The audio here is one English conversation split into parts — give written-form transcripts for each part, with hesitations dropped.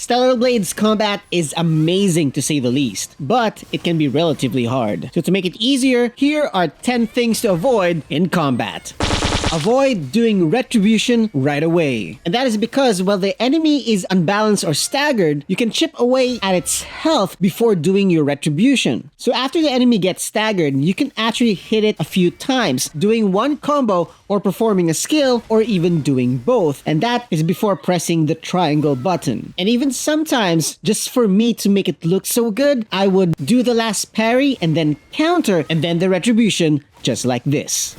Stellar Blade's combat is amazing to say the least, but it can be relatively hard. So to make it easier, here are 10 things to avoid in combat. Avoid doing retribution right away. And that is because while the enemy is unbalanced or staggered, you can chip away at its health before doing your retribution. So after the enemy gets staggered, you can actually hit it a few times, doing one combo or performing a skill or even doing both. And that is before pressing the triangle button. And even sometimes, just for me to make it look so good, I would do the last parry and then counter and then the retribution just like this.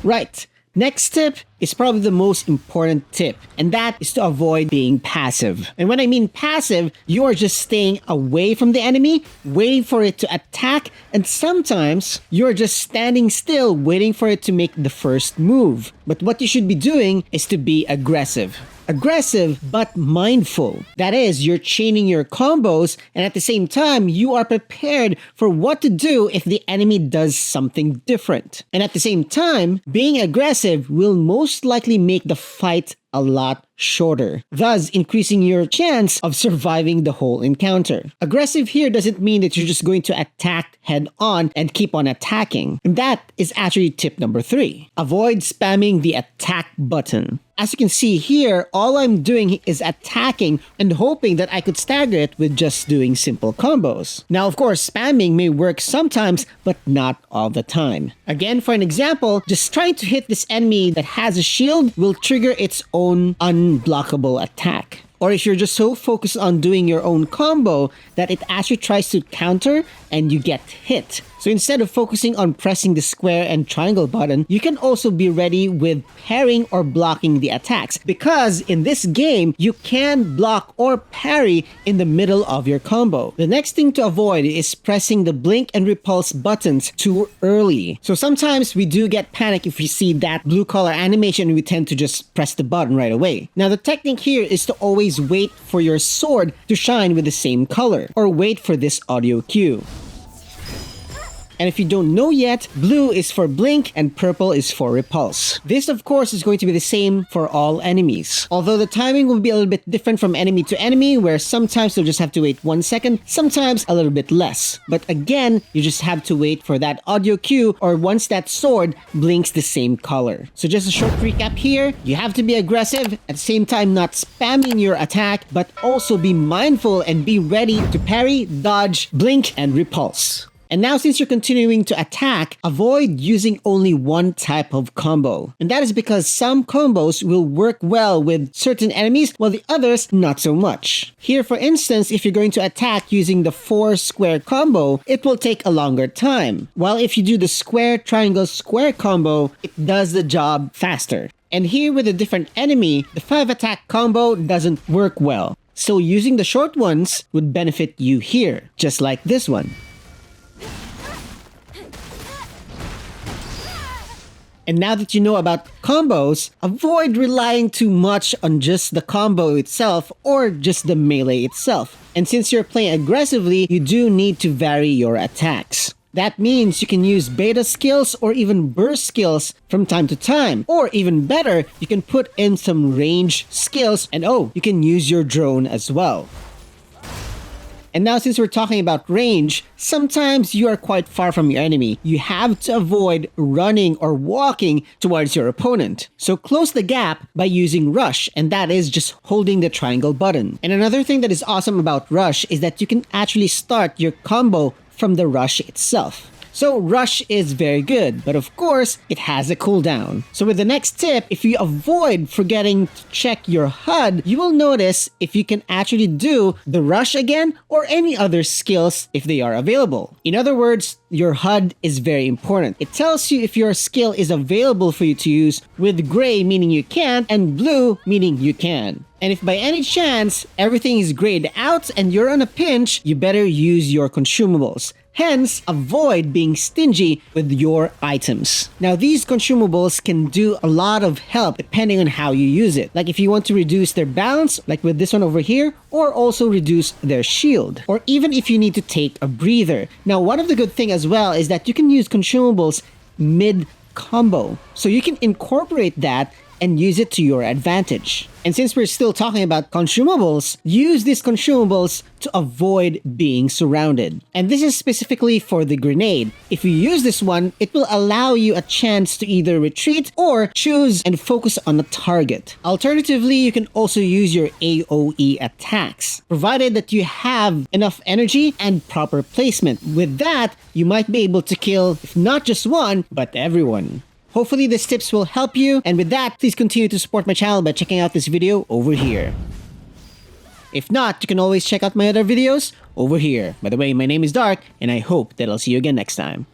Right. Next tip is probably the most important tip, and that is to avoid being passive. And when I mean passive, you are just staying away from the enemy, waiting for it to attack, and sometimes you're just standing still waiting for it to make the first move. But what you should be doing is to be aggressive. Aggressive but mindful. That is, you're chaining your combos and at the same time you are prepared for what to do if the enemy does something different. And at the same time, being aggressive will most likely make the fight a lot shorter, thus increasing your chance of surviving the whole encounter. Aggressive here doesn't mean that you're just going to attack head on and keep on attacking. And that is actually tip number 3. Avoid spamming the attack button. As you can see here, all I'm doing is attacking and hoping that I could stagger it with just doing simple combos. Now, of course, spamming may work sometimes, but not all the time. Again, for an example, just trying to hit this enemy that has a shield will trigger its own unblockable attack. Or if you're just so focused on doing your own combo that it actually tries to counter and you get hit. So instead of focusing on pressing the square and triangle button, you can also be ready with parrying or blocking the attacks. Because in this game, you can block or parry in the middle of your combo. The next thing to avoid is pressing the blink and repulse buttons too early. So sometimes we do get panic if we see that blue color animation and we tend to just press the button right away. Now the technique here is to always wait for your sword to shine with the same color, or wait for this audio cue. And if you don't know yet, blue is for blink and purple is for repulse. This, of course, is going to be the same for all enemies. Although the timing will be a little bit different from enemy to enemy, where sometimes you'll just have to wait 1 second, sometimes a little bit less. But again, you just have to wait for that audio cue or once that sword blinks the same color. So just a short recap here, you have to be aggressive, at the same time not spamming your attack, but also be mindful and be ready to parry, dodge, blink, and repulse. And now since you're continuing to attack, avoid using only one type of combo. And that is because some combos will work well with certain enemies while the others not so much. Here for instance, if you're going to attack using the 4 square combo, it will take a longer time. While if you do the square triangle square combo, it does the job faster. And here with a different enemy, the 5 attack combo doesn't work well. So using the short ones would benefit you here, just like this one. And now that you know about combos, avoid relying too much on just the combo itself or just the melee itself. And since you're playing aggressively, you do need to vary your attacks. That means you can use beta skills or even burst skills from time to time. Or even better, you can put in some range skills and you can use your drone as well. And now since we're talking about range, sometimes you are quite far from your enemy. You have to avoid running or walking towards your opponent. So close the gap by using Rush, and that is just holding the triangle button. And another thing that is awesome about Rush is that you can actually start your combo from the Rush itself. So Rush is very good, but of course, it has a cooldown. So with the next tip, if you avoid forgetting to check your HUD, you will notice if you can actually do the Rush again or any other skills if they are available. In other words, your HUD is very important. It tells you if your skill is available for you to use, with gray meaning you can't and blue meaning you can. And if by any chance everything is grayed out and you're on a pinch, you better use your consumables. Hence, avoid being stingy with your items. Now, these consumables can do a lot of help depending on how you use it. Like if you want to reduce their balance, like with this one over here, or also reduce their shield. Or even if you need to take a breather. Now, one of the good things as well is that you can use consumables mid-combo. So you can incorporate that and use it to your advantage. And since we're still talking about consumables, use these consumables to avoid being surrounded. And this is specifically for the grenade. If you use this one, it will allow you a chance to either retreat or choose and focus on a target. Alternatively, you can also use your AoE attacks, provided that you have enough energy and proper placement. With that, you might be able to kill, if not just one, but everyone. Hopefully these tips will help you, and with that, please continue to support my channel by checking out this video over here. If not, you can always check out my other videos over here. By the way, my name is Dark, and I hope that I'll see you again next time.